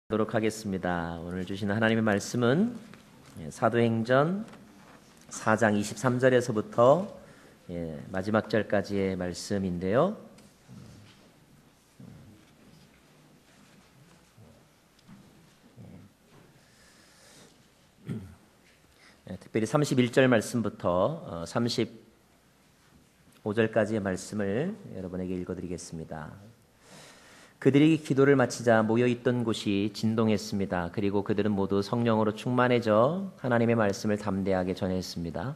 하도록 하겠습니다. 오늘 주시는 하나님의 말씀은 사도행전 4장 23절에서부터 마지막 절까지의 말씀인데요. 특별히 31절 말씀부터 35절까지의 말씀을 여러분에게 읽어드리겠습니다. 그들이 기도를 마치자 모여있던 곳이 진동했습니다. 그리고 그들은 모두 성령으로 충만해져 하나님의 말씀을 담대하게 전했습니다.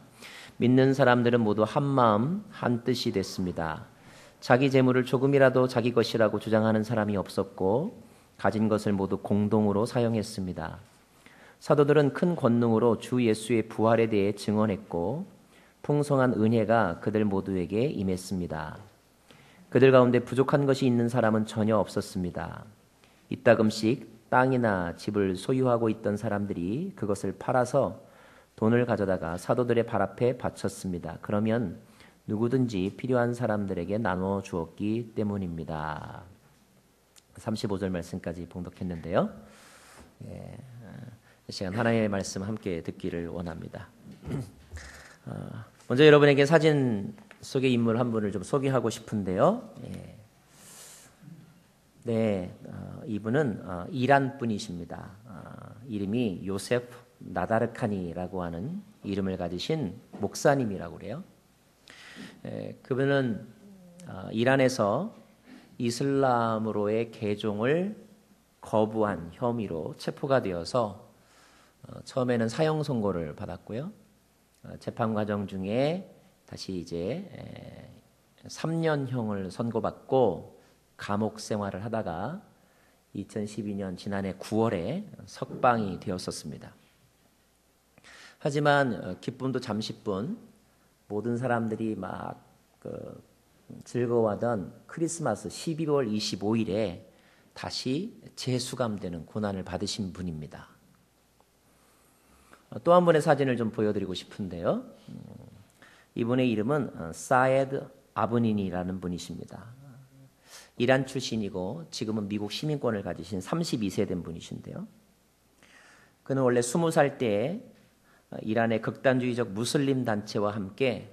믿는 사람들은 모두 한 마음 한 뜻이 됐습니다. 자기 재물을 조금이라도 자기 것이라고 주장하는 사람이 없었고 가진 것을 모두 공동으로 사용했습니다. 사도들은 큰 권능으로 주 예수의 부활에 대해 증언했고 풍성한 은혜가 그들 모두에게 임했습니다. 그들 가운데 부족한 것이 있는 사람은 전혀 없었습니다. 이따금씩 땅이나 집을 소유하고 있던 사람들이 그것을 팔아서 돈을 가져다가 사도들의 발 앞에 바쳤습니다. 그러면 누구든지 필요한 사람들에게 나눠 주었기 때문입니다. 35절 말씀까지 봉독했는데요. 이 시간 하나님의 말씀 함께 듣기를 원합니다. 먼저 여러분에게 사진 속의 인물 한 분을 좀 소개하고 싶은데요. 이분은 이란 분이십니다. 이름이 요세프 나다르카니라고 하는 이름을 가지신 목사님이라고 그래요. 그분은 이란에서 이슬람으로의 개종을 거부한 혐의로 체포가 되어서 처음에는 사형 선고를 받았고요. 재판 과정 중에 다시 이제 3년형을 선고받고 감옥 생활을 하다가 2012년 지난해 9월에 석방이 되었었습니다. 하지만 기쁨도 잠시뿐 모든 사람들이 막 즐거워하던 크리스마스 12월 25일에 다시 재수감되는 고난을 받으신 분입니다. 또 한 분의 사진을 좀 보여드리고 싶은데요. 이분의 이름은 사에드 아브닌이라는 분이십니다. 이란 출신이고 지금은 미국 시민권을 가지신 32세 된 분이신데요. 그는 원래 20살 때 이란의 극단주의적 무슬림 단체와 함께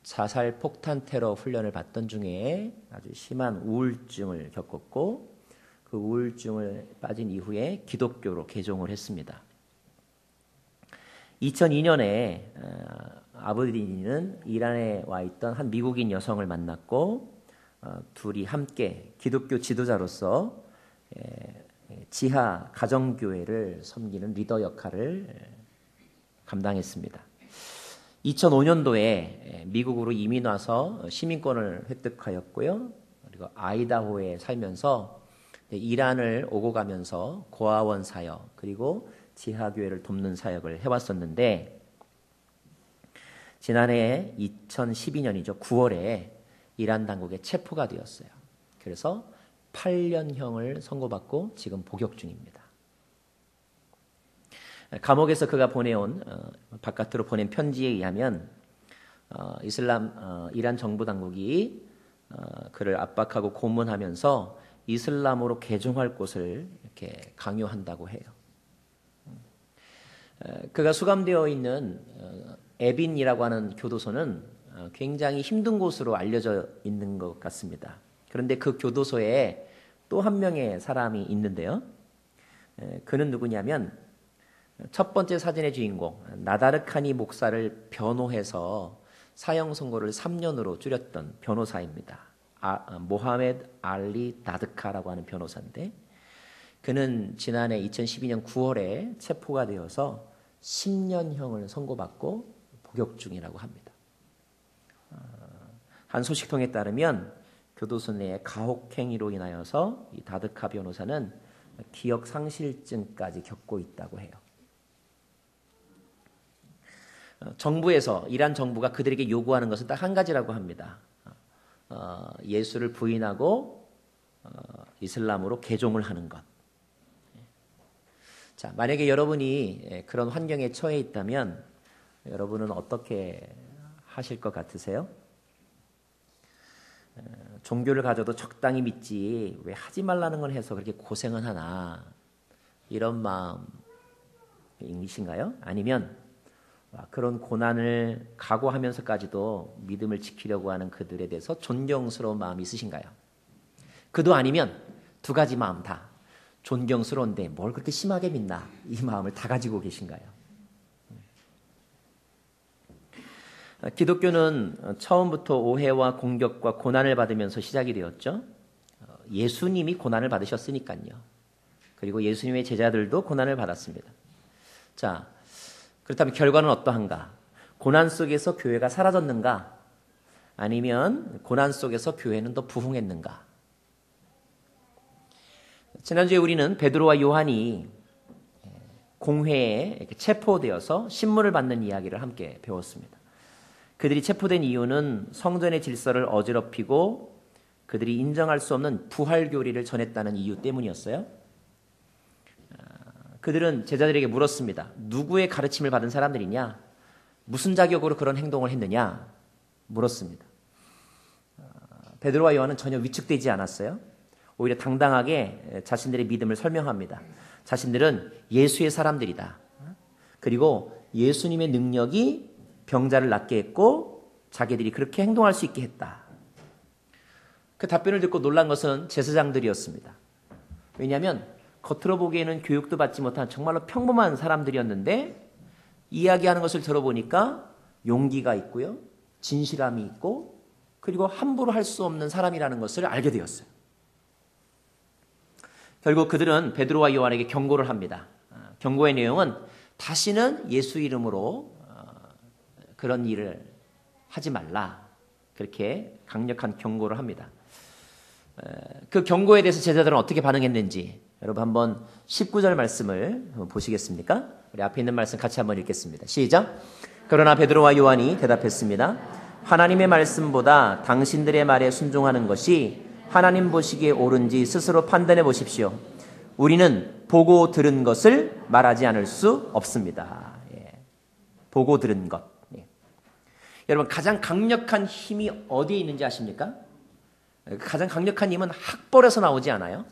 자살 폭탄 테러 훈련을 받던 중에 아주 심한 우울증을 겪었고 그 우울증을 빠진 이후에 기독교로 개종을 했습니다. 2002년에 아브딘은 이란에 와 있던 한 미국인 여성을 만났고 둘이 함께 기독교 지도자로서 지하 가정교회를 섬기는 리더 역할을 감당했습니다. 2005년도에 미국으로 이민 와서 시민권을 획득하였고요. 그리고 아이다호에 살면서 이란을 오고 가면서 고아원 사역 그리고 지하교회를 돕는 사역을 해왔었는데 지난해 2012년이죠. 9월에 이란 당국에 체포가 되었어요. 그래서 8년형을 선고받고 지금 복역 중입니다. 감옥에서 그가 보내온 바깥으로 보낸 편지에 의하면 이란 정부 당국이 그를 압박하고 고문하면서 이슬람으로 개종할 곳을 이렇게 강요한다고 해요. 그가 수감되어 있는 에빈이라고 하는 교도소는 굉장히 힘든 곳으로 알려져 있는 것 같습니다. 그런데 그 교도소에 또 한 명의 사람이 있는데요. 그는 누구냐면 첫 번째 사진의 주인공 나다르카니 목사를 변호해서 사형 선고를 3년으로 줄였던 변호사입니다. 모하메드 알리 다드카라고 하는 변호사인데 그는 지난해 2012년 9월에 체포가 되어서 10년형을 선고받고 복역 중이라고 합니다. 한 소식통에 따르면 교도소 내의 가혹행위로 인하여서 이 다드카 변호사는 기억 상실증까지 겪고 있다고 해요. 정부에서 이란 정부가 그들에게 요구하는 것은 딱 한 가지라고 합니다. 예수를 부인하고 이슬람으로 개종을 하는 것. 자, 만약에 여러분이 그런 환경에 처해 있다면 여러분은 어떻게 하실 것 같으세요? 종교를 가져도 적당히 믿지 왜 하지 말라는 건 해서 그렇게 고생은 하나. 이런 마음이신가요? 아니면 그런 고난을 각오하면서까지도 믿음을 지키려고 하는 그들에 대해서 존경스러운 마음이 있으신가요? 그도 아니면 두 가지 마음 다 존경스러운데 뭘 그렇게 심하게 믿나, 이 마음을 다 가지고 계신가요? 기독교는 처음부터 오해와 공격과 고난을 받으면서 시작이 되었죠. 예수님이 고난을 받으셨으니까요. 그리고 예수님의 제자들도 고난을 받았습니다. 자, 그렇다면 결과는 어떠한가? 고난 속에서 교회가 사라졌는가? 아니면 고난 속에서 교회는 더 부흥했는가? 지난주에 우리는 베드로와 요한이 공회에 체포되어서 신문을 받는 이야기를 함께 배웠습니다. 그들이 체포된 이유는 성전의 질서를 어지럽히고 그들이 인정할 수 없는 부활교리를 전했다는 이유 때문이었어요. 그들은 제자들에게 물었습니다. 누구의 가르침을 받은 사람들이냐? 무슨 자격으로 그런 행동을 했느냐? 물었습니다. 베드로와 요한은 전혀 위축되지 않았어요. 오히려 당당하게 자신들의 믿음을 설명합니다. 자신들은 예수의 사람들이다. 그리고 예수님의 능력이 병자를 낫게 했고 자기들이 그렇게 행동할 수 있게 했다. 그 답변을 듣고 놀란 것은 제사장들이었습니다. 왜냐하면 겉으로 보기에는 교육도 받지 못한 정말로 평범한 사람들이었는데 이야기하는 것을 들어보니까 용기가 있고요. 진실함이 있고 그리고 함부로 할 수 없는 사람이라는 것을 알게 되었어요. 결국 그들은 베드로와 요한에게 경고를 합니다. 경고의 내용은 다시는 예수 이름으로 그런 일을 하지 말라. 그렇게 강력한 경고를 합니다. 그 경고에 대해서 제자들은 어떻게 반응했는지 여러분 한번 19절 말씀을 한번 보시겠습니까? 우리 앞에 있는 말씀 같이 한번 읽겠습니다. 시작. 그러나 베드로와 요한이 대답했습니다. 하나님의 말씀보다 당신들의 말에 순종하는 것이 하나님 보시기에 옳은지 스스로 판단해 보십시오. 우리는 보고 들은 것을 말하지 않을 수 없습니다. 보고 들은 것. 여러분 가장 강력한 힘이 어디에 있는지 아십니까? 가장 강력한 힘은 학벌에서 나오지 않아요.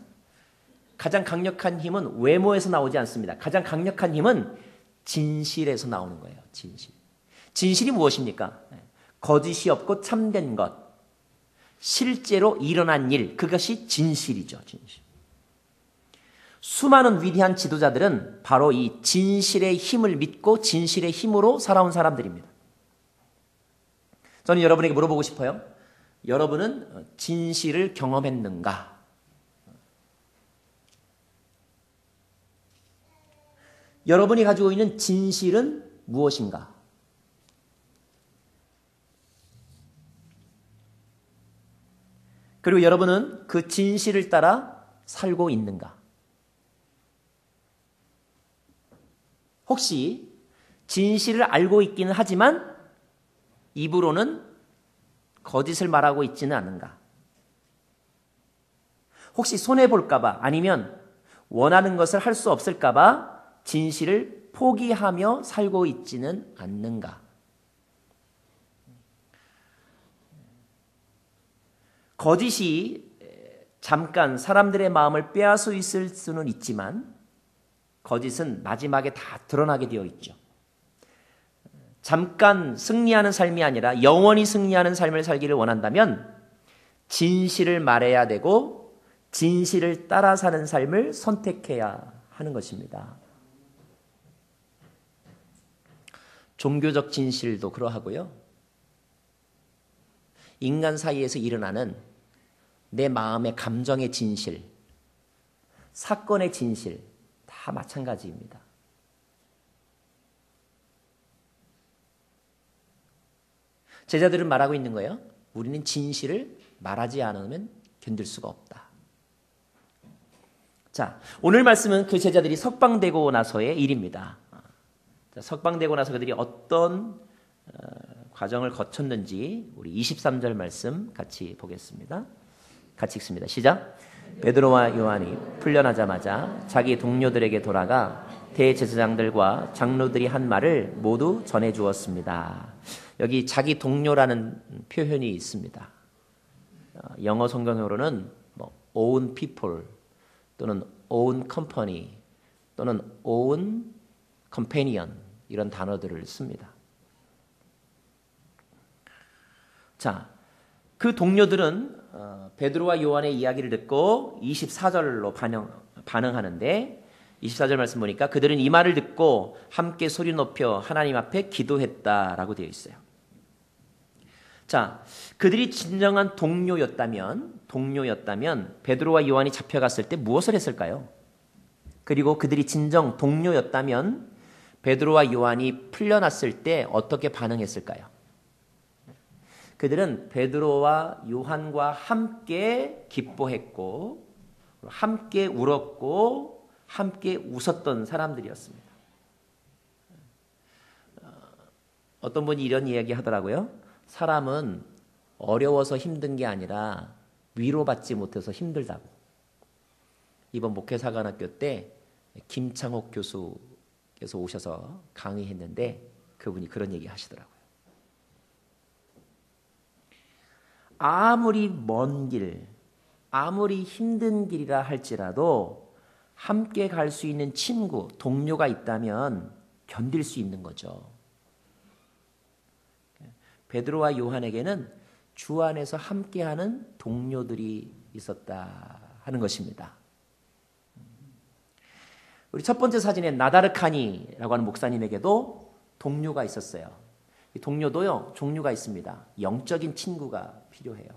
가장 강력한 힘은 외모에서 나오지 않습니다. 가장 강력한 힘은 진실에서 나오는 거예요. 진실. 진실이 무엇입니까? 거짓이 없고 참된 것. 실제로 일어난 일. 그것이 진실이죠. 진실. 수많은 위대한 지도자들은 바로 이 진실의 힘을 믿고 진실의 힘으로 살아온 사람들입니다. 저는 여러분에게 물어보고 싶어요. 여러분은 진실을 경험했는가? 여러분이 가지고 있는 진실은 무엇인가? 그리고 여러분은 그 진실을 따라 살고 있는가? 혹시 진실을 알고 있기는 하지만 입으로는 거짓을 말하고 있지는 않은가? 혹시 손해볼까봐 아니면 원하는 것을 할 수 없을까봐 진실을 포기하며 살고 있지는 않는가? 거짓이 잠깐 사람들의 마음을 빼앗을 있을 수는 있지만 거짓은 마지막에 다 드러나게 되어 있죠. 잠깐 승리하는 삶이 아니라 영원히 승리하는 삶을 살기를 원한다면 진실을 말해야 되고 진실을 따라 사는 삶을 선택해야 하는 것입니다. 종교적 진실도 그러하고요. 인간 사이에서 일어나는 내 마음의 감정의 진실, 사건의 진실 다 마찬가지입니다. 제자들은 말하고 있는 거예요. 우리는 진실을 말하지 않으면 견딜 수가 없다. 자, 오늘 말씀은 그 제자들이 석방되고 나서의 일입니다. 자, 석방되고 나서 그들이 어떤 과정을 거쳤는지 우리 23절 말씀 같이 보겠습니다. 같이 읽습니다. 시작. 베드로와 요한이 풀려나자마자 자기 동료들에게 돌아가 대제사장들과 장로들이 한 말을 모두 전해 주었습니다. 여기 자기 동료라는 표현이 있습니다. 영어 성경으로는 own people 또는 own company 또는 own, companion 이런 단어들을 씁니다. 자, 그 동료들은 베드로와 요한의 이야기를 듣고 24절로 반응하는데 24절 말씀 보니까 그들은 이 말을 듣고 함께 소리 높여 하나님 앞에 기도했다라고 되어 있어요. 자, 그들이 진정한 동료였다면 베드로와 요한이 잡혀갔을 때 무엇을 했을까요? 그리고 그들이 진정 동료였다면 베드로와 요한이 풀려났을 때 어떻게 반응했을까요? 그들은 베드로와 요한과 함께 기뻐했고 함께 울었고 함께 웃었던 사람들이었습니다. 어떤 분이 이런 이야기 하더라고요. 사람은 어려워서 힘든 게 아니라 위로받지 못해서 힘들다고. 이번 목회사관학교 때 김창옥 교수께서 오셔서 강의했는데 그분이 그런 얘기 하시더라고요. 아무리 먼 길, 아무리 힘든 길이라 할지라도 함께 갈 수 있는 친구, 동료가 있다면 견딜 수 있는 거죠. 베드로와 요한에게는 주 안에서 함께하는 동료들이 있었다 하는 것입니다. 우리 첫 번째 사진에 나다르카니라고 하는 목사님에게도 동료가 있었어요. 이 동료도요, 종류가 있습니다. 영적인 친구가 필요해요.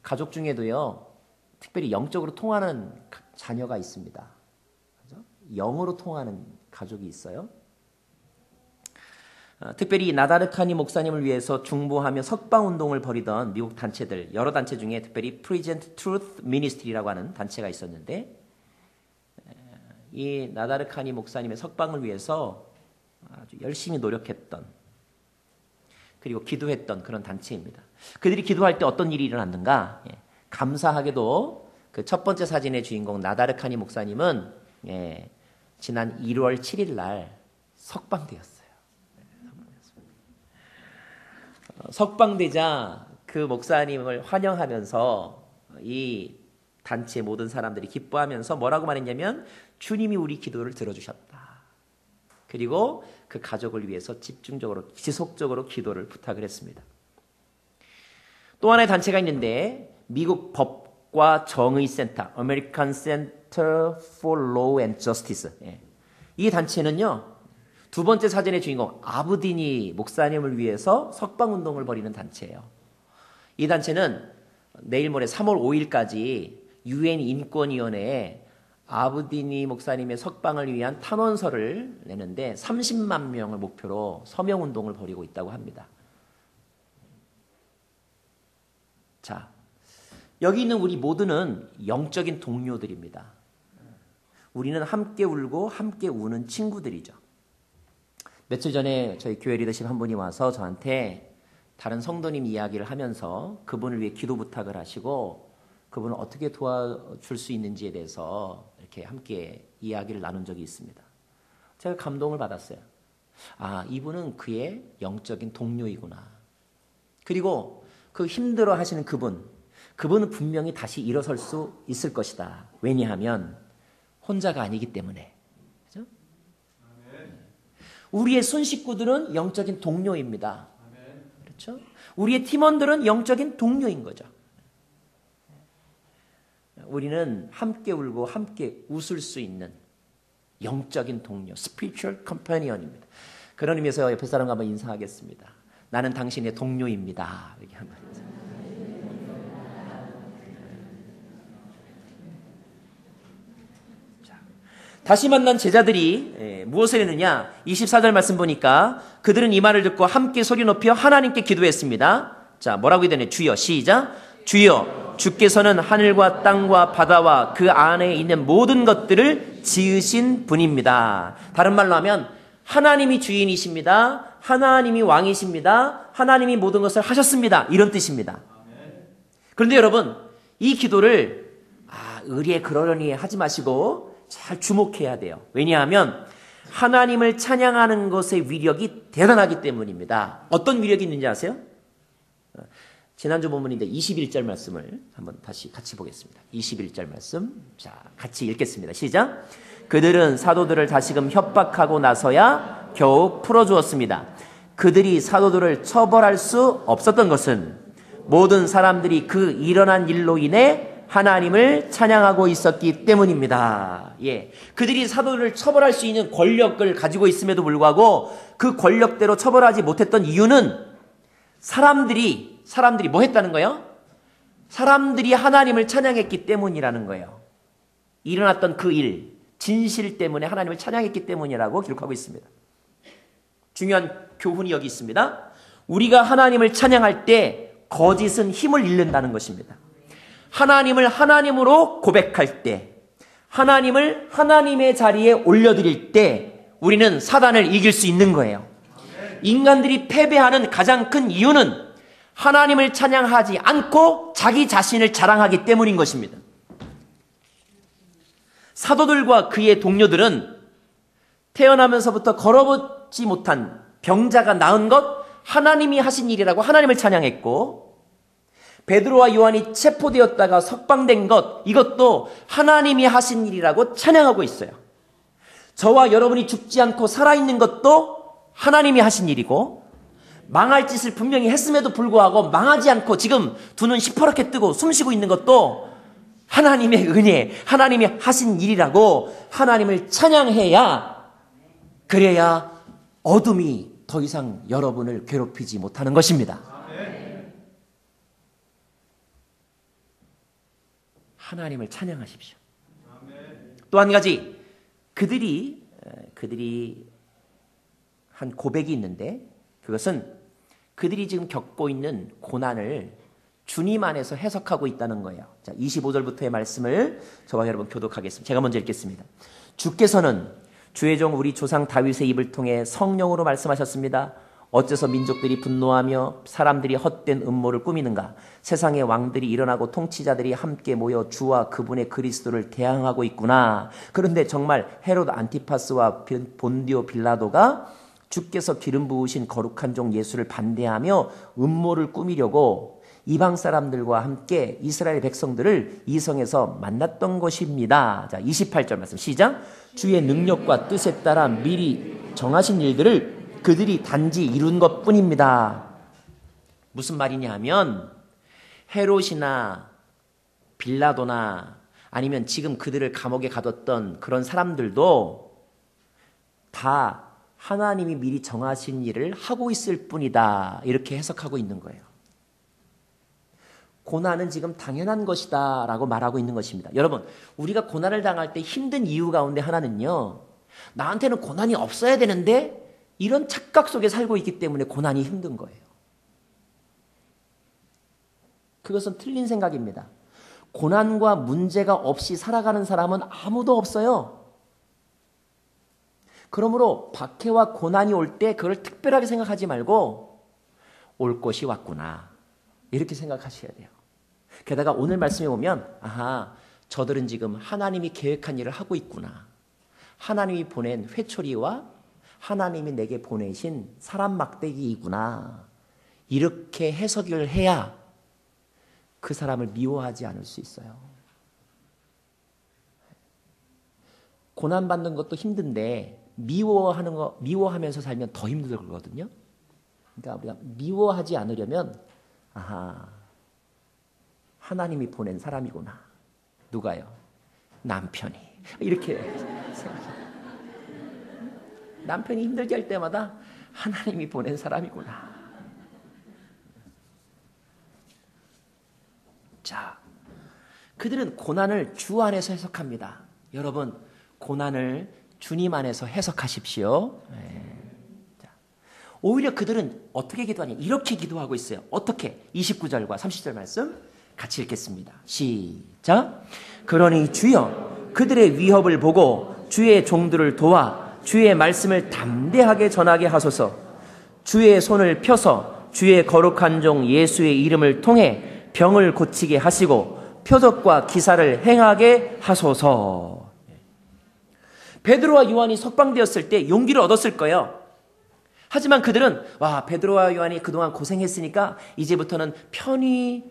가족 중에도요, 특별히 영적으로 통하는 자녀가 있습니다. 그죠? 영으로 통하는 가족이 있어요. 특별히 나다르카니 목사님을 위해서 중보하며 석방운동을 벌이던 미국 단체들, 여러 단체 중에 특별히 Present Truth Ministry라고 하는 단체가 있었는데 이 나다르카니 목사님의 석방을 위해서 아주 열심히 노력했던 그리고 기도했던 그런 단체입니다. 그들이 기도할 때 어떤 일이 일어났는가? 감사하게도 그 첫 번째 사진의 주인공 나다르카니 목사님은 지난 1월 7일 날 석방되었어요. 석방되자 그 목사님을 환영하면서 이 단체 모든 사람들이 기뻐하면서 뭐라고 말했냐면 주님이 우리 기도를 들어주셨다. 그리고 그 가족을 위해서 집중적으로 지속적으로 기도를 부탁을 했습니다. 또 하나의 단체가 있는데 미국 법과 정의센터 American Center for Law and Justice 이 단체는요. 두 번째 사진의 주인공 아브디니 목사님을 위해서 석방운동을 벌이는 단체예요. 이 단체는 내일 모레 3월 5일까지 UN 인권위원회에 아브디니 목사님의 석방을 위한 탄원서를 내는데 30만 명을 목표로 서명운동을 벌이고 있다고 합니다. 자, 여기 있는 우리 모두는 영적인 동료들입니다. 우리는 함께 울고 함께 우는 친구들이죠. 며칠 전에 저희 교회 리더십 한 분이 와서 저한테 다른 성도님 이야기를 하면서 그분을 위해 기도 부탁을 하시고 그분을 어떻게 도와줄 수 있는지에 대해서 이렇게 함께 이야기를 나눈 적이 있습니다. 제가 감동을 받았어요. 아, 이분은 그의 영적인 동료이구나. 그리고 그 힘들어 하시는 그분은 분명히 다시 일어설 수 있을 것이다. 왜냐하면 혼자가 아니기 때문에. 그죠? 우리의 손식구들은 영적인 동료입니다. 그렇죠? 우리의 팀원들은 영적인 동료인 거죠. 우리는 함께 울고 함께 웃을 수 있는 영적인 동료, spiritual companion입니다. 그런 의미에서 옆에 사람과 한번 인사하겠습니다. 나는 당신의 동료입니다. 이렇게 한번 인사. 다시 만난 제자들이 무엇을 했느냐? 24절 말씀 보니까 그들은 이 말을 듣고 함께 소리 높여 하나님께 기도했습니다. 자, 뭐라고 해야 되냐? 주여, 시작. 주여, 주께서는 하늘과 땅과 바다와 그 안에 있는 모든 것들을 지으신 분입니다. 다른 말로 하면 하나님이 주인이십니다. 하나님이 왕이십니다. 하나님이 모든 것을 하셨습니다. 이런 뜻입니다. 그런데 여러분, 이 기도를 의리에 그러려니 하지 마시고 잘 주목해야 돼요. 왜냐하면 하나님을 찬양하는 것의 위력이 대단하기 때문입니다. 어떤 위력이 있는지 아세요? 지난주 본문인데 21절 말씀을 한번 다시 같이 보겠습니다. 21절 말씀. 자, 같이 읽겠습니다. 시작. 그들은 사도들을 다시금 협박하고 나서야 겨우 풀어주었습니다. 그들이 사도들을 처벌할 수 없었던 것은 모든 사람들이 그 일어난 일로 인해 하나님을 찬양하고 있었기 때문입니다. 예. 그들이 사도들을 처벌할 수 있는 권력을 가지고 있음에도 불구하고 그 권력대로 처벌하지 못했던 이유는 사람들이 뭐 했다는 거예요? 사람들이 하나님을 찬양했기 때문이라는 거예요. 일어났던 그 일, 진실 때문에 하나님을 찬양했기 때문이라고 기록하고 있습니다. 중요한 교훈이 여기 있습니다. 우리가 하나님을 찬양할 때 거짓은 힘을 잃는다는 것입니다. 하나님을 하나님으로 고백할 때, 하나님을 하나님의 자리에 올려드릴 때 우리는 사단을 이길 수 있는 거예요. 인간들이 패배하는 가장 큰 이유는 하나님을 찬양하지 않고 자기 자신을 자랑하기 때문인 것입니다. 사도들과 그의 동료들은 태어나면서부터 걸어보지 못한 병자가 나은 것, 하나님이 하신 일이라고 하나님을 찬양했고, 베드로와 요한이 체포되었다가 석방된 것, 이것도 하나님이 하신 일이라고 찬양하고 있어요. 저와 여러분이 죽지 않고 살아있는 것도 하나님이 하신 일이고, 망할 짓을 분명히 했음에도 불구하고 망하지 않고 지금 두 눈 시퍼렇게 뜨고 숨쉬고 있는 것도 하나님의 은혜, 하나님이 하신 일이라고 하나님을 찬양해야, 그래야 어둠이 더 이상 여러분을 괴롭히지 못하는 것입니다. 하나님을 찬양하십시오. 또 한 가지, 그들이 한 고백이 있는데, 그것은 그들이 지금 겪고 있는 고난을 주님 안에서 해석하고 있다는 거예요. 자, 25절부터의 말씀을 저와 여러분 교독하겠습니다. 제가 먼저 읽겠습니다. 주께서는 주의 종 우리 조상 다윗의 입을 통해 성령으로 말씀하셨습니다. 어째서 민족들이 분노하며 사람들이 헛된 음모를 꾸미는가? 세상의 왕들이 일어나고 통치자들이 함께 모여 주와 그분의 그리스도를 대항하고 있구나. 그런데 정말 헤롯 안티파스와 본디오 빌라도가 주께서 기름 부으신 거룩한 종 예수를 반대하며 음모를 꾸미려고 이방 사람들과 함께 이스라엘 백성들을 이성에서 만났던 것입니다. 자, 28절 말씀 시작. 주의 능력과 뜻에 따라 미리 정하신 일들을 그들이 단지 이룬 것뿐입니다. 무슨 말이냐 하면 헤롯이나 빌라도나 아니면 지금 그들을 감옥에 가뒀던 그런 사람들도 다 하나님이 미리 정하신 일을 하고 있을 뿐이다. 이렇게 해석하고 있는 거예요. 고난은 지금 당연한 것이다 라고 말하고 있는 것입니다. 여러분, 우리가 고난을 당할 때 힘든 이유 가운데 하나는요, 나한테는 고난이 없어야 되는데 이런 착각 속에 살고 있기 때문에 고난이 힘든 거예요. 그것은 틀린 생각입니다. 고난과 문제가 없이 살아가는 사람은 아무도 없어요. 그러므로 박해와 고난이 올 때 그걸 특별하게 생각하지 말고 올 것이 왔구나 이렇게 생각하셔야 돼요. 게다가 오늘 말씀에 보면 아하, 저들은 지금 하나님이 계획한 일을 하고 있구나. 하나님이 보낸 회초리와 하나님이 내게 보내신 사람 막대기이구나. 이렇게 해석을 해야 그 사람을 미워하지 않을 수 있어요. 고난받는 것도 힘든데 미워하면서 살면 더 힘들거든요. 그러니까 우리가 미워하지 않으려면 아하, 하나님이 보낸 사람이구나. 누가요? 남편이. 이렇게 생각해요. 남편이 힘들게 할 때마다 하나님이 보낸 사람이구나. 자, 그들은 고난을 주 안에서 해석합니다. 여러분, 고난을 주님 안에서 해석하십시오. 네. 자, 오히려 그들은 어떻게 기도하냐? 이렇게 기도하고 있어요. 어떻게? 29절과 30절 말씀 같이 읽겠습니다. 시작. 그러니 주여 그들의 위협을 보고 주의 종들을 도와 주의 말씀을 담대하게 전하게 하소서. 주의 손을 펴서 주의 거룩한 종 예수의 이름을 통해 병을 고치게 하시고 표적과 기사를 행하게 하소서. 베드로와 요한이 석방되었을 때 용기를 얻었을 거예요. 하지만 그들은 와, 베드로와 요한이 그동안 고생했으니까 이제부터는 편히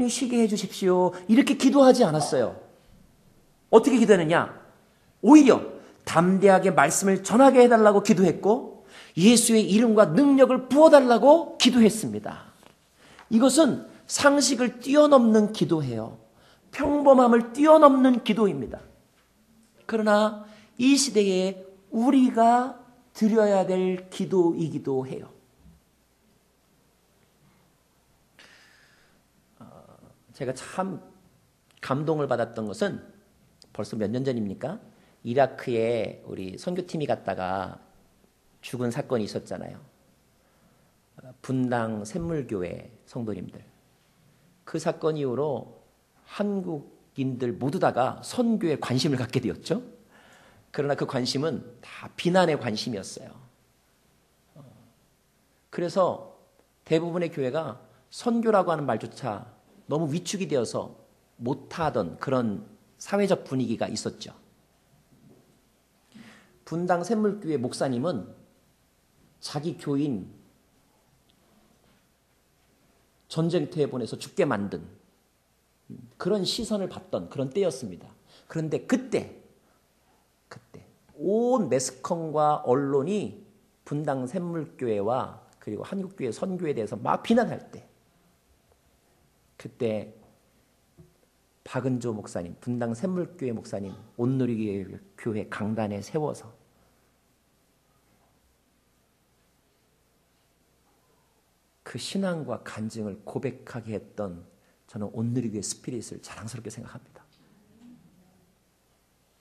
쉬게 해주십시오. 이렇게 기도하지 않았어요. 어떻게 기도했느냐? 오히려 담대하게 말씀을 전하게 해달라고 기도했고 예수의 이름과 능력을 부어달라고 기도했습니다. 이것은 상식을 뛰어넘는 기도예요. 평범함을 뛰어넘는 기도입니다. 그러나 이 시대에 우리가 드려야 될 기도이기도 해요. 제가 참 감동을 받았던 것은 벌써 몇 년 전입니까? 이라크에 우리 선교팀이 갔다가 죽은 사건이 있었잖아요. 분당 샘물교회 성도님들. 그 사건 이후로 한국인들 모두 다가 선교에 관심을 갖게 되었죠. 그러나 그 관심은 다 비난의 관심이었어요. 그래서 대부분의 교회가 선교라고 하는 말조차 너무 위축이 되어서 못하던 그런 사회적 분위기가 있었죠. 분당 샘물교회 목사님은 자기 교인 전쟁터에 보내서 죽게 만든 그런 시선을 받던 그런 때였습니다. 그런데 그때 온 매스컴과 언론이 분당 샘물교회와 그리고 한국교회 선교에 대해서 막 비난할 때 그때 박은조 목사님, 분당 샘물교회 목사님 온누리교회 강단에 세워서 그 신앙과 간증을 고백하게 했던 저는 온누리교회 스피릿을 자랑스럽게 생각합니다.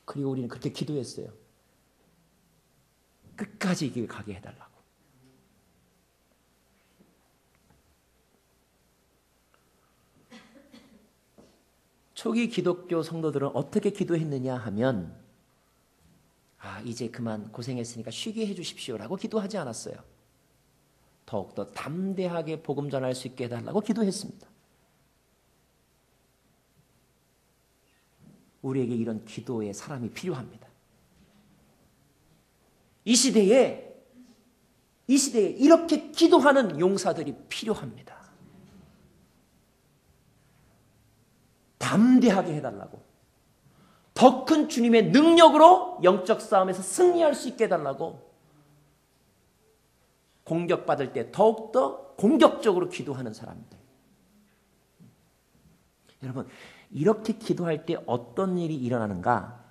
그리고 우리는 그렇게 기도했어요. 끝까지 이 길 가게 해달라고. 초기 기독교 성도들은 어떻게 기도했느냐 하면 이제 그만 고생했으니까 쉬게 해주십시오라고 기도하지 않았어요. 더욱더 담대하게 복음 전할 수 있게 해달라고 기도했습니다. 우리에게 이런 기도의 사람이 필요합니다. 이 시대에 이렇게 기도하는 용사들이 필요합니다. 담대하게 해달라고. 더 큰 주님의 능력으로 영적 싸움에서 승리할 수 있게 해달라고. 공격받을 때 더욱더 공격적으로 기도하는 사람들. 여러분, 이렇게 기도할 때 어떤 일이 일어나는가?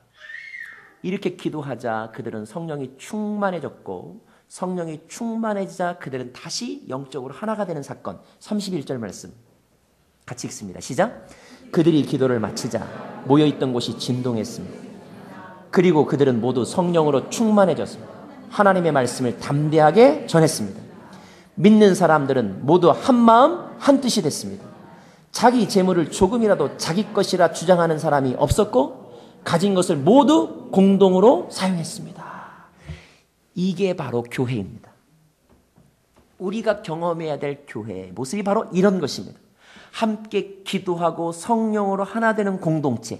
이렇게 기도하자 그들은 성령이 충만해졌고 성령이 충만해지자 그들은 다시 영적으로 하나가 되는 사건. 31절 말씀 같이 읽습니다. 시작. 그들이 기도를 마치자 모여있던 곳이 진동했습니다. 그리고 그들은 모두 성령으로 충만해졌습니다. 하나님의 말씀을 담대하게 전했습니다. 믿는 사람들은 모두 한마음 한뜻이 됐습니다. 자기 재물을 조금이라도 자기 것이라 주장하는 사람이 없었고 가진 것을 모두 공동으로 사용했습니다. 이게 바로 교회입니다. 우리가 경험해야 될 교회의 모습이 바로 이런 것입니다. 함께 기도하고 성령으로 하나 되는 공동체,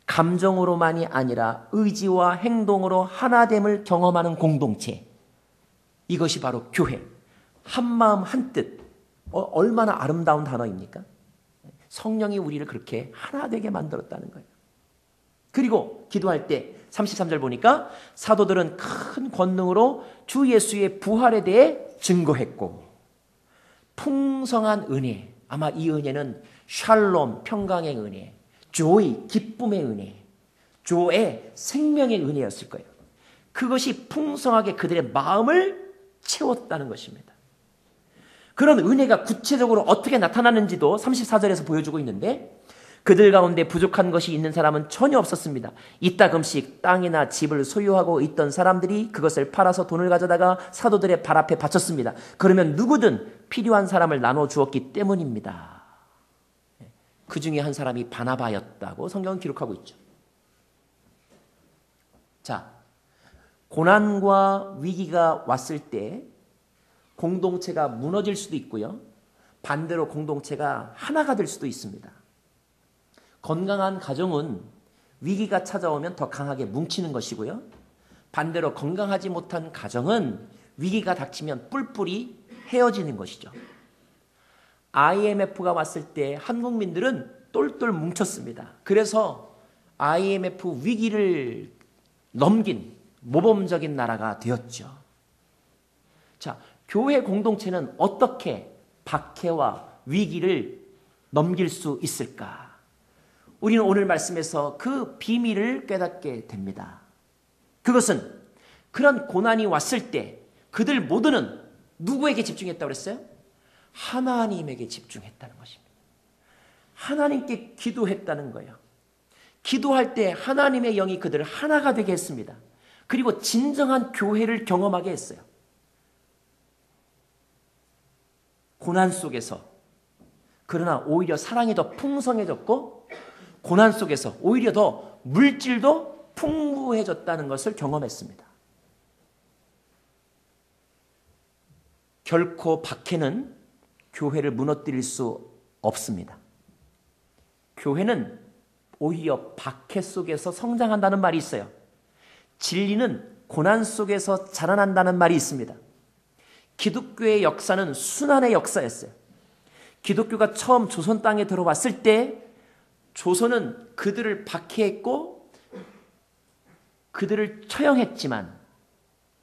감정으로만이 아니라 의지와 행동으로 하나됨을 경험하는 공동체, 이것이 바로 교회. 한마음 한뜻. 얼마나 아름다운 단어입니까? 성령이 우리를 그렇게 하나 되게 만들었다는 거예요. 그리고 기도할 때 33절 보니까 사도들은 큰 권능으로 주 예수의 부활에 대해 증거했고 풍성한 은혜, 아마 이 은혜는 샬롬, 평강의 은혜, 조이, 기쁨의 은혜, 조의 생명의 은혜였을 거예요. 그것이 풍성하게 그들의 마음을 채웠다는 것입니다. 그런 은혜가 구체적으로 어떻게 나타나는지도 34절에서 보여주고 있는데 그들 가운데 부족한 것이 있는 사람은 전혀 없었습니다. 이따금씩 땅이나 집을 소유하고 있던 사람들이 그것을 팔아서 돈을 가져다가 사도들의 발 앞에 바쳤습니다. 그러면 누구든 필요한 사람을 나눠주었기 때문입니다. 그 중에 한 사람이 바나바였다고 성경은 기록하고 있죠. 자, 고난과 위기가 왔을 때 공동체가 무너질 수도 있고요. 반대로 공동체가 하나가 될 수도 있습니다. 건강한 가정은 위기가 찾아오면 더 강하게 뭉치는 것이고요. 반대로 건강하지 못한 가정은 위기가 닥치면 뿔뿔이 헤어지는 것이죠. IMF가 왔을 때 한국민들은 똘똘 뭉쳤습니다. 그래서 IMF 위기를 넘긴 모범적인 나라가 되었죠. 자, 교회 공동체는 어떻게 박해와 위기를 넘길 수 있을까? 우리는 오늘 말씀에서 그 비밀을 깨닫게 됩니다. 그것은 그런 고난이 왔을 때 그들 모두는 누구에게 집중했다고 그랬어요? 하나님에게 집중했다는 것입니다. 하나님께 기도했다는 거예요. 기도할 때 하나님의 영이 그들을 하나가 되게 했습니다. 그리고 진정한 교회를 경험하게 했어요. 고난 속에서, 그러나 오히려 사랑이 더 풍성해졌고 고난 속에서 오히려 더 물질도 풍부해졌다는 것을 경험했습니다. 결코 박해는 교회를 무너뜨릴 수 없습니다. 교회는 오히려 박해 속에서 성장한다는 말이 있어요. 진리는 고난 속에서 자라난다는 말이 있습니다. 기독교의 역사는 순환의 역사였어요. 기독교가 처음 조선 땅에 들어왔을 때 조선은 그들을 박해했고 그들을 처형했지만,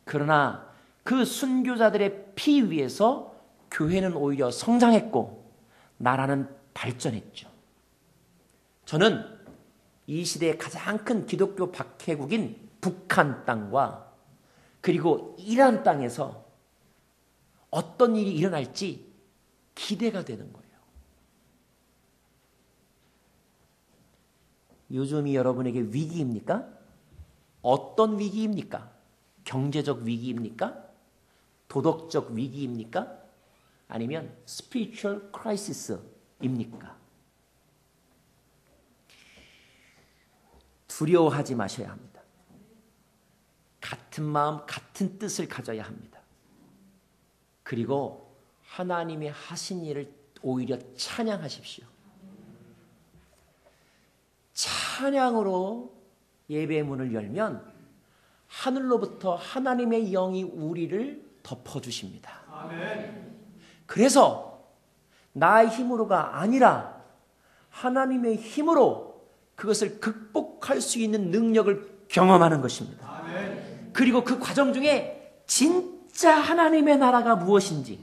그러나 그 순교자들의 피 위에서 교회는 오히려 성장했고 나라는 발전했죠. 저는 이 시대의 가장 큰 기독교 박해국인 북한 땅과 그리고 이란 땅에서 어떤 일이 일어날지 기대가 되는 거예요. 요즘이 여러분에게 위기입니까? 어떤 위기입니까? 경제적 위기입니까? 도덕적 위기입니까? 아니면 spiritual crisis입니까? 두려워하지 마셔야 합니다. 같은 마음, 같은 뜻을 가져야 합니다. 그리고 하나님의 하신 일을 오히려 찬양하십시오. 찬양으로 예배의 문을 열면 하늘로부터 하나님의 영이 우리를 덮어주십니다. 아멘. 그래서 나의 힘으로가 아니라 하나님의 힘으로 그것을 극복할 수 있는 능력을 경험하는 것입니다. 아멘. 그리고 그 과정 중에 진짜 하나님의 나라가 무엇인지,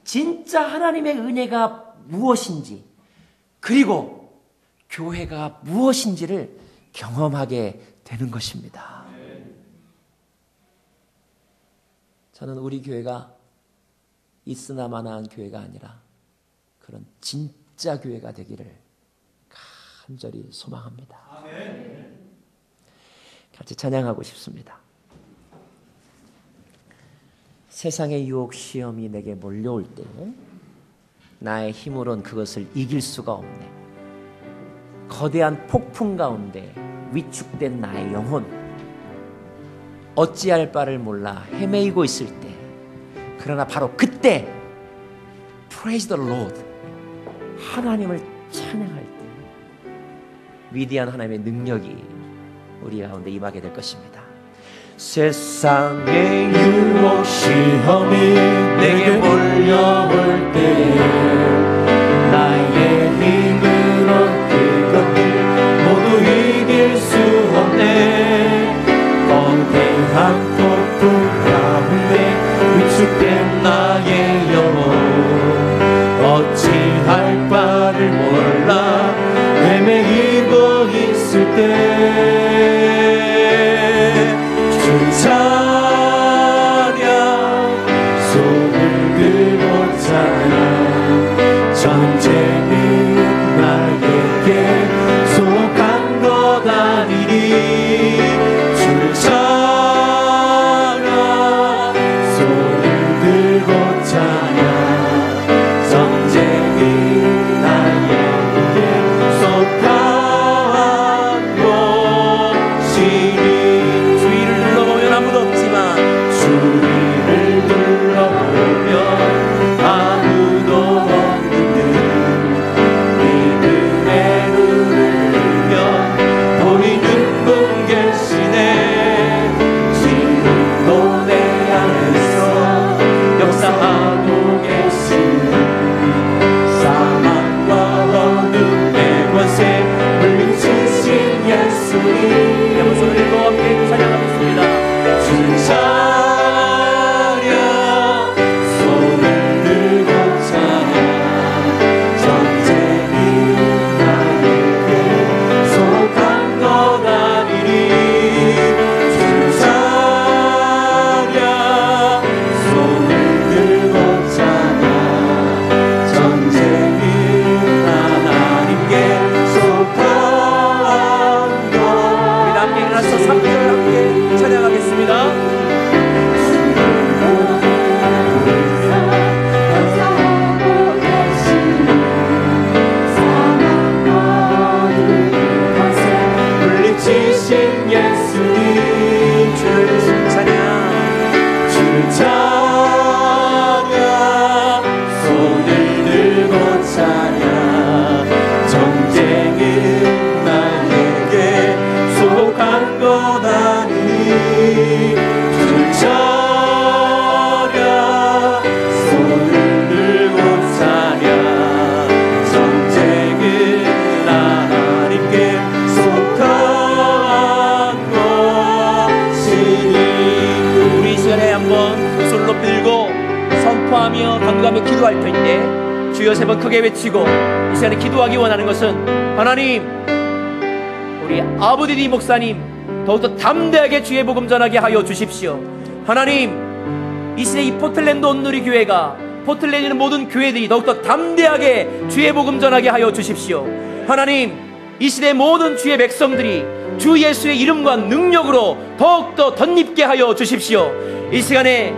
진짜 하나님의 은혜가 무엇인지, 그리고 교회가 무엇인지를 경험하게 되는 것입니다. 저는 우리 교회가 있으나마나한 교회가 아니라 그런 진짜 교회가 되기를 간절히 소망합니다. 같이 찬양하고 싶습니다. 세상의 유혹 시험이 내게 몰려올 때 나의 힘으론 그것을 이길 수가 없네. 거대한 폭풍 가운데 위축된 나의 영혼, 어찌할 바를 몰라 헤매이고 있을 때, 그러나 바로 그때 Praise the Lord, 하나님을 찬양할 때 위대한 하나님의 능력이 우리 가운데 임하게 될 것입니다. 세상의 유혹 시험이 내게 몰려올 때 나의 힘으로 그것들 모두 이길 수 없네. 거대한 폭풍 가운데 위축된 나의 영혼, 어찌할 바를 몰라 헤매이고 있을 때 주 찬양 손을 들고 찬양, 전쟁은 나에게 속한 것 아니니 주를 찬양 올라가며 기도할 터인데 주여 3번 크게 외치고 이 시간에 기도하기 원하는 것은 하나님, 우리 아부디디 목사님 더욱더 담대하게 주의 복음 전하게 하여 주십시오. 하나님, 이 시대 이 포틀랜드 온누리 교회가, 포틀랜드에 있는 모든 교회들이 더욱더 담대하게 주의 복음 전하게 하여 주십시오. 하나님, 이 시대의 모든 주의 백성들이 주 예수의 이름과 능력으로 더욱더 덧입게 하여 주십시오. 이 시간에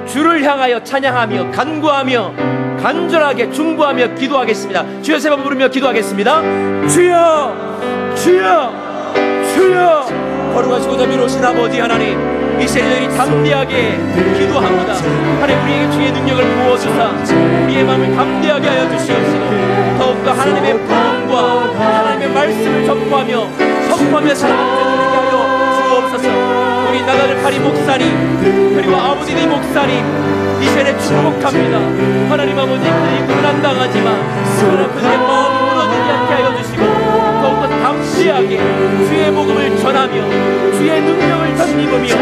주를 향하여 찬양하며 간구하며 간절하게 중보하며 기도하겠습니다. 주여 3번 부르며 기도하겠습니다. 주여, 주여, 주여. 거룩하시고 자비로우신 아버지 하나님, 이 시대에 담대하게 기도합니다. 하나님, 우리에게 주의 능력을 부어주사 우리의 마음을 담대하게 하여 주시옵시고 더욱더 하나님의 복음과 하나님의 말씀을 전파하며 사랑하는 자들에게 하여 주옵소서. 우리 나다를 파리 목사님 그리고 아부디디 목사님 이 시간에 축복합니다. 하나님 아버지, 그들이 고난당하지만 그들의 마음이 무너지지 않게 하여 주시고 더욱더 담대하게 주의 복음을 전하며 주의 능력을 덧입으며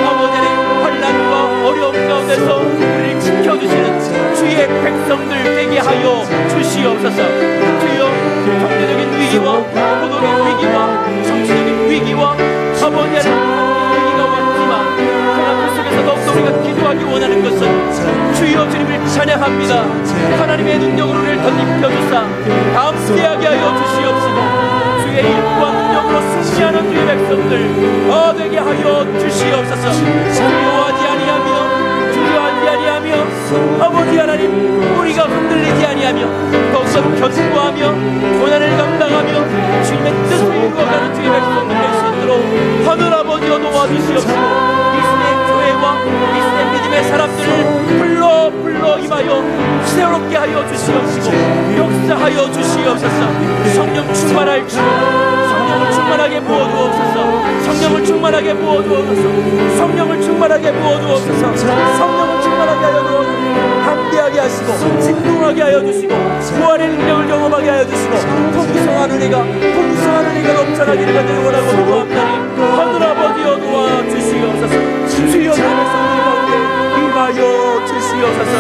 아버지의 환난과 어려움 가운데서 우리를 지켜주시는 주의 백성들 되게 하여 주시옵소서. 주여, 경제적인 위기와 고독의 위기와 정치적인 위기와 아버지 하나님 위기가 왔지만 그러나 그 속에서 더욱더 우리가 기도하기 원하는 것은 주여 주님을 찬양합니다. 하나님의 능력으로 우리를 덧입혀주사 담대하게 하여 주시옵시고 주의 일과 능력으로 승리하는 주의 백성들 되게 하여 주시옵소서. 두려워하지 아니하며 두려워하지 아니하며 아버지 하나님, 우리가 흔들리지 아니하며 더욱더 견고하며 고난을 감당하며 주님의 뜻을 이루어가는 주의 백성들 될 수 있도록 하늘 아버지여 도와주시옵시고 이 시대의 교회와 이 시대의 믿음의 사람들을 불러 임하여 새롭게 하여 주시옵시고 역사하여 주시옵소서. 성령 충만할 줄 성령을 충만하게 부어주옵소서. 성령을 충만하게 부어주옵소서. 성령을 충만하게 부어주옵소서. 성령을 충만하게 하여 주옵소서. 담대하게 하시고 진동하게 하여 주시고 부활의 능력을 경험하게 하여 주시고 풍성한 은혜가 넘쳐나기를 간절히 원하고 기도합나니 하늘 아버지여 도와주시옵소서. 주여 내 백성들 가운데 임하여 주시옵소서.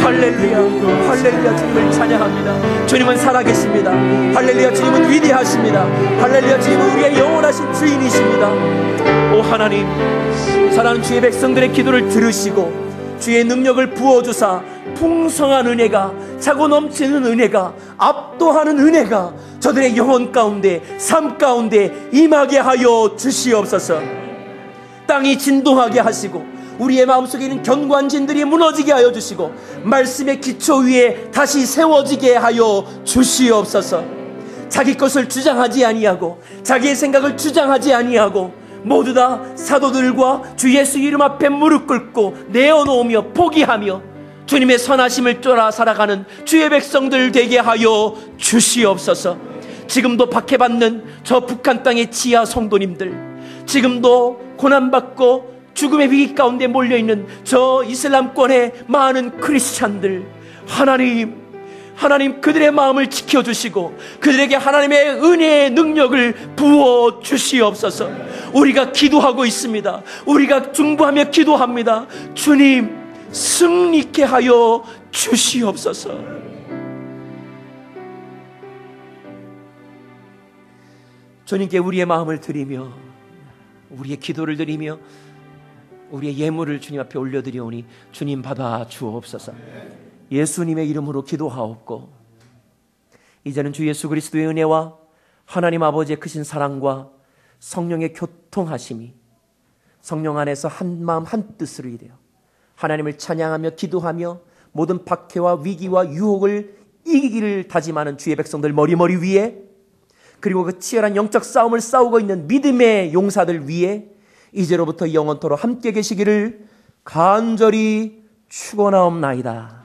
할렐루야, 할렐루야. 주님을 찬양합니다. 주님은 살아계십니다. 할렐루야. 주님은 위대하십니다. 할렐루야. 주님은 우리의 영원하신 주인이십니다. 오 하나님, 사랑하는 주의 백성들의 기도를 들으시고 주의 능력을 부어주사 풍성한 은혜가, 차고 넘치는 은혜가, 압도하는 은혜가 저들의 영혼 가운데, 삶 가운데 임하게 하여 주시옵소서. 땅이 진동하게 하시고 우리의 마음속에 있는 견고한 진들이 무너지게 하여 주시고 말씀의 기초 위에 다시 세워지게 하여 주시옵소서. 자기 것을 주장하지 아니하고 자기의 생각을 주장하지 아니하고 모두 다 사도들과 주 예수 이름 앞에 무릎 꿇고 내어놓으며 포기하며 주님의 선하심을 쫓아 살아가는 주의 백성들 되게 하여 주시옵소서. 지금도 박해받는 저 북한 땅의 지하 성도님들, 지금도 고난받고 죽음의 위기 가운데 몰려있는 저 이슬람권의 많은 크리스찬들, 하나님 그들의 마음을 지켜주시고 그들에게 하나님의 은혜의 능력을 부어주시옵소서. 우리가 기도하고 있습니다. 우리가 중보하며 기도합니다. 주님 승리케 하여 주시옵소서. 주님께 우리의 마음을 드리며 우리의 기도를 드리며 우리의 예물을 주님 앞에 올려드리오니 주님 받아 주옵소서. 예수님의 이름으로 기도하옵고 이제는 주 예수 그리스도의 은혜와 하나님 아버지의 크신 사랑과 성령의 교통하심이 성령 안에서 한 마음 한 뜻으로 이루어 하나님을 찬양하며 기도하며 모든 박해와 위기와 유혹을 이기기를 다짐하는 주의 백성들 머리 위에, 그리고 그 치열한 영적 싸움을 싸우고 있는 믿음의 용사들 위에 이제로부터 영원토록 함께 계시기를 간절히 축원하옵나이다.